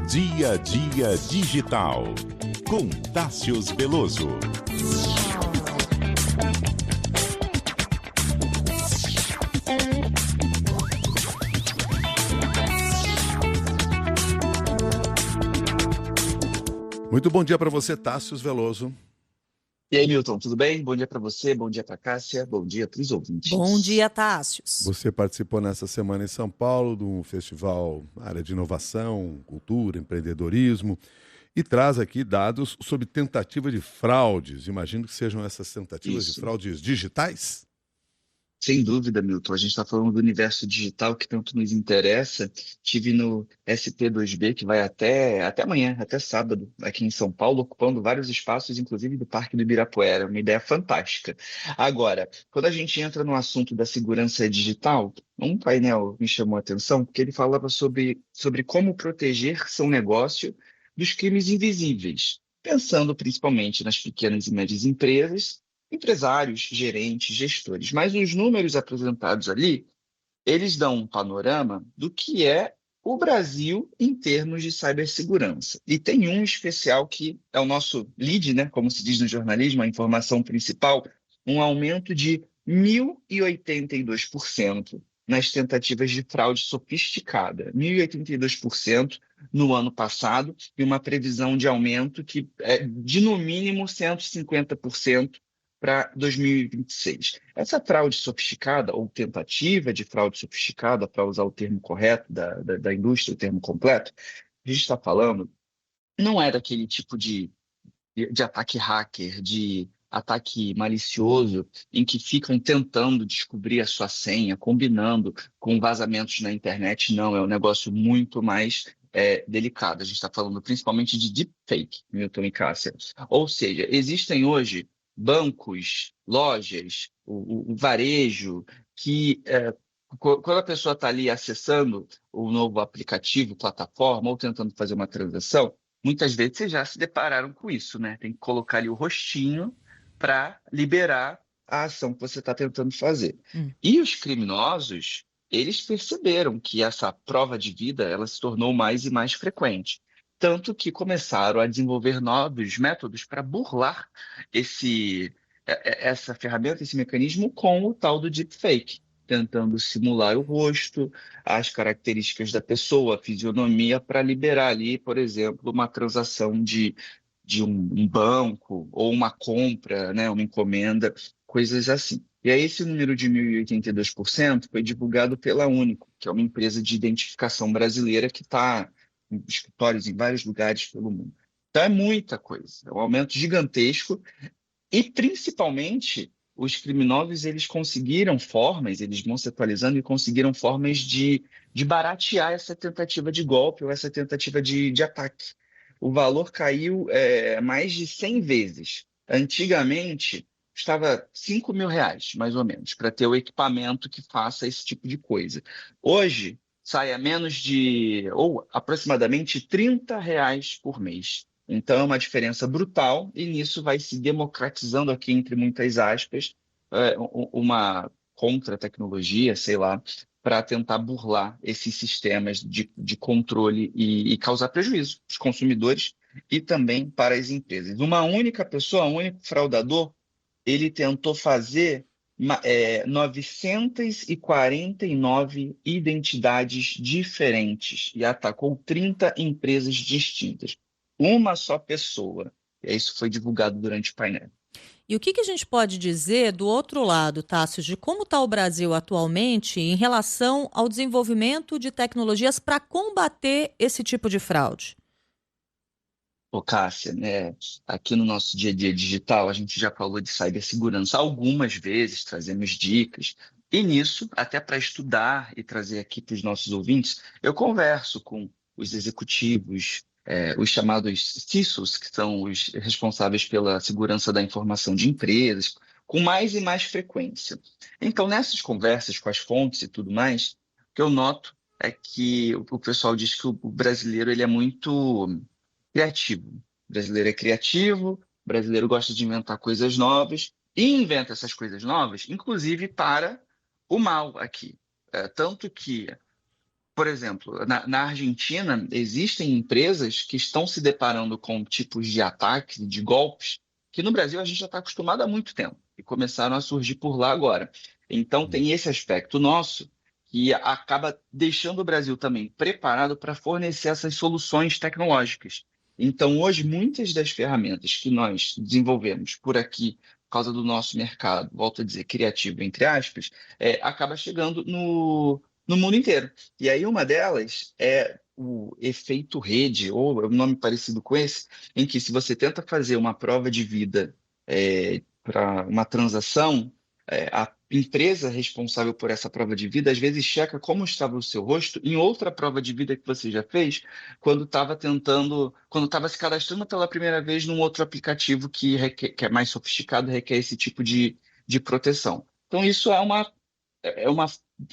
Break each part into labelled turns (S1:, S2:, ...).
S1: Dia a Dia Digital, com Tássius Veloso. Muito bom dia para você, Tássius Veloso.
S2: E aí, Milton, tudo bem? Bom dia para você, bom dia para Cássia, bom dia para os ouvintes.
S3: Bom dia, Tássius.
S1: Você participou nessa semana em São Paulo de um festival área de inovação, cultura, empreendedorismo e traz aqui dados sobre tentativa de fraudes. Imagino que sejam essas tentativas de fraudes digitais?
S2: Sem dúvida, Milton. A gente está falando do universo digital que tanto nos interessa. Tive no SP2B, que vai até amanhã, até sábado, aqui em São Paulo, ocupando vários espaços, inclusive do Parque do Ibirapuera. Uma ideia fantástica. Agora, quando a gente entra no assunto da segurança digital, um painel me chamou a atenção, porque ele falava sobre como proteger seu negócio dos crimes invisíveis, pensando principalmente nas pequenas e médias empresas, empresários, gerentes, gestores. Mas os números apresentados ali, eles dão um panorama do que é o Brasil em termos de cibersegurança. E tem um especial que é o nosso lead, né? Como se diz no jornalismo, a informação principal, um aumento de 1.082% nas tentativas de fraude sofisticada. 1.082% no ano passado, e uma previsão de aumento que é de, no mínimo, 150% para 2026. Essa fraude sofisticada, ou tentativa de fraude sofisticada, para usar o termo correto da indústria, o termo completo, a gente está falando, não é daquele tipo de ataque hacker, de ataque malicioso, em que ficam tentando descobrir a sua senha, combinando com vazamentos na internet. Não, é um negócio muito mais delicado. A gente está falando principalmente de deepfake, Milton e Cássia. Ou seja, existem hoje bancos, lojas, o varejo, que quando a pessoa está ali acessando o novo aplicativo, plataforma, ou tentando fazer uma transação, muitas vezes vocês já se depararam com isso, né? Tem que colocar ali o rostinho para liberar a ação que você está tentando fazer. E os criminosos, eles perceberam que essa prova de vida ela se tornou mais e mais frequente. Tanto que começaram a desenvolver novos métodos para burlar essa ferramenta, esse mecanismo com o tal do deepfake, tentando simular o rosto, as características da pessoa, a fisionomia, para liberar ali, por exemplo, uma transação de um banco ou uma compra, né, uma encomenda, coisas assim. E aí esse número de 1.082% foi divulgado pela Único, que é uma empresa de identificação brasileira que está em escritórios em vários lugares pelo mundo. Então é muita coisa, é um aumento gigantesco e, principalmente, os criminosos, eles conseguiram formas, eles vão se atualizando e conseguiram formas de baratear essa tentativa de golpe ou essa tentativa de ataque. O valor caiu mais de 100 vezes. Antigamente, estava R$ 5.000, mais ou menos, para ter o equipamento que faça esse tipo de coisa. Hoje, sai a menos de, ou aproximadamente R$ 30 por mês. Então, é uma diferença brutal e nisso vai se democratizando aqui, entre muitas aspas, uma contra-tecnologia, sei lá, para tentar burlar esses sistemas de controle e causar prejuízo para os consumidores e também para as empresas. Uma única pessoa, um único fraudador, ele tentou fazer 949 identidades diferentes e atacou 30 empresas distintas. Uma só pessoa. E isso foi divulgado durante o painel.
S3: E o que a gente pode dizer do outro lado, Tássio, de como está o Brasil atualmente em relação ao desenvolvimento de tecnologias para combater esse tipo de fraude?
S2: Ô, Cássia, né? Aqui no nosso dia a dia digital, a gente já falou de cibersegurança algumas vezes, trazemos dicas. E nisso, até para estudar e trazer aqui para os nossos ouvintes, eu converso com os executivos, os chamados CISOs, que são os responsáveis pela segurança da informação de empresas, com mais e mais frequência. Então, nessas conversas com as fontes e tudo mais, o que eu noto é que o pessoal diz que o brasileiro ele é muito criativo. O brasileiro é criativo, o brasileiro gosta de inventar coisas novas e inventa essas coisas novas, inclusive para o mal aqui. Tanto que por exemplo, na Argentina, existem empresas que estão se deparando com tipos de ataques, de golpes, que no Brasil a gente já está acostumado há muito tempo e começaram a surgir por lá agora. Então, tem esse aspecto nosso que acaba deixando o Brasil também preparado para fornecer essas soluções tecnológicas. Então, hoje, muitas das ferramentas que nós desenvolvemos por aqui, por causa do nosso mercado, volto a dizer, criativo, entre aspas, acaba chegando no mundo inteiro. E aí, uma delas é o efeito rede, ou é um nome parecido com esse, em que se você tenta fazer uma prova de vida para uma transação, a empresa responsável por essa prova de vida às vezes checa como estava o seu rosto em outra prova de vida que você já fez quando estava se cadastrando pela primeira vez num outro aplicativo que é mais sofisticado, requer esse tipo de proteção. Então, isso é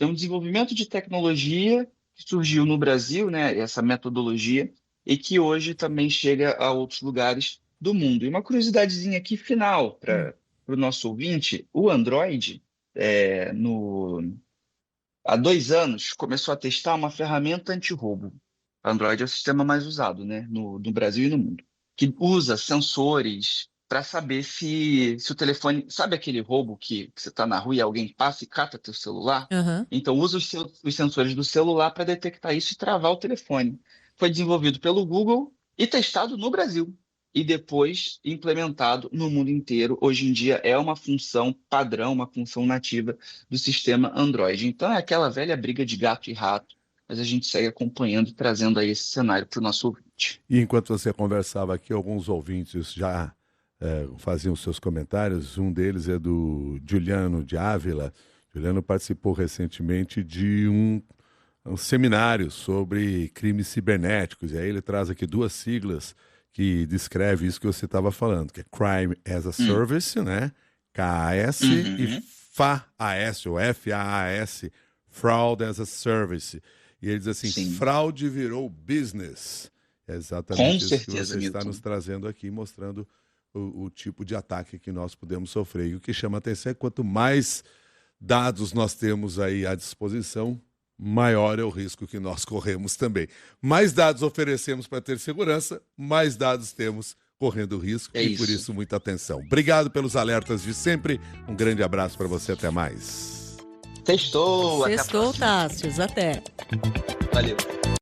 S2: um desenvolvimento de tecnologia que surgiu no Brasil, né, essa metodologia, e que hoje também chega a outros lugares do mundo. E uma curiosidadezinha aqui final para o nosso ouvinte: o Android, há 2 anos, começou a testar uma ferramenta anti-roubo. O Android é o sistema mais usado, né, no Brasil e no mundo, que usa sensores para saber se o telefone... Sabe aquele roubo que você está na rua e alguém passa e cata teu celular?
S3: Uhum.
S2: Então, usa os sensores do celular para detectar isso e travar o telefone. Foi desenvolvido pelo Google e testado no Brasil. E depois implementado no mundo inteiro. Hoje em dia é uma função padrão, uma função nativa do sistema Android. Então é aquela velha briga de gato e rato, mas a gente segue acompanhando e trazendo aí esse cenário para o nosso ouvinte.
S1: E enquanto você conversava aqui, alguns ouvintes já faziam seus comentários. Um deles é do Juliano de Ávila. Juliano participou recentemente de um seminário sobre crimes cibernéticos. E aí ele traz aqui 2 siglas que descreve isso que você estava falando, que é Crime as a Service, né? KAS, e FAAS, ou FAAS, Fraud as a Service. E ele diz assim,
S2: Sim.
S1: Fraude virou business. É exatamente
S2: Com
S1: isso
S2: certeza,
S1: que você está
S2: Milton.
S1: nos trazendo aqui, mostrando o tipo de ataque que nós podemos sofrer. E o que chama a atenção é que quanto mais dados nós temos aí à disposição, maior é o risco que nós corremos também. Mais dados oferecemos para ter segurança, mais dados temos correndo risco, e por isso muita atenção. Obrigado pelos alertas de sempre. Um grande abraço para você, até mais.
S2: Sextou, até a
S3: Sextou,
S2: próxima.
S3: Tássios, até.
S2: Valeu.